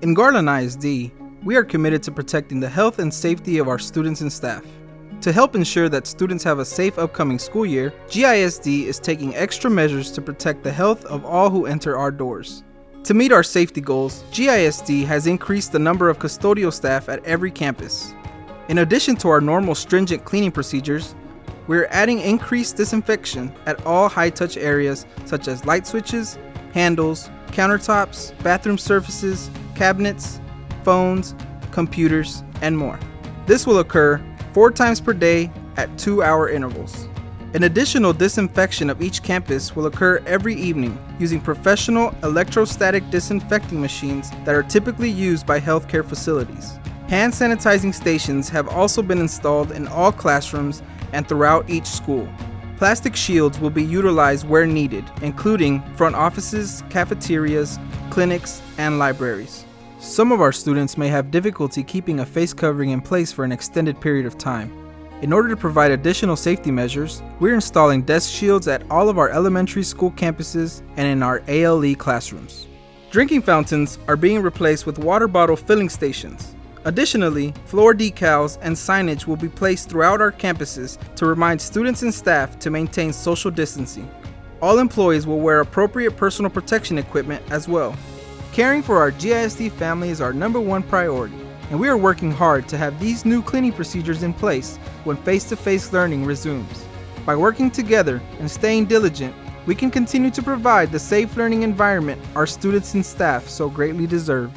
In Garland ISD, we are committed to protecting the health and safety of our students and staff. To help ensure that students have a safe upcoming school year, GISD is taking extra measures to protect the health of all who enter our doors. To meet our safety goals, GISD has increased the number of custodial staff at every campus. In addition to our normal stringent cleaning procedures, we are adding increased disinfection at all high-touch areas such as light switches, handles, countertops, bathroom surfaces, cabinets, phones, computers, and more. This will occur 4 times per day at 2-hour intervals. An additional disinfection of each campus will occur every evening using professional electrostatic disinfecting machines that are typically used by healthcare facilities. Hand sanitizing stations have also been installed in all classrooms and throughout each school. Plastic shields will be utilized where needed, including front offices, cafeterias, clinics, and libraries. Some of our students may have difficulty keeping a face covering in place for an extended period of time. In order to provide additional safety measures, we're installing desk shields at all of our elementary school campuses and in our ALE classrooms. Drinking fountains are being replaced with water bottle filling stations. Additionally, floor decals and signage will be placed throughout our campuses to remind students and staff to maintain social distancing. All employees will wear appropriate personal protection equipment as well. Caring for our GISD family is our #1 priority, and we are working hard to have these new cleaning procedures in place when face-to-face learning resumes. By working together and staying diligent, we can continue to provide the safe learning environment our students and staff so greatly deserve.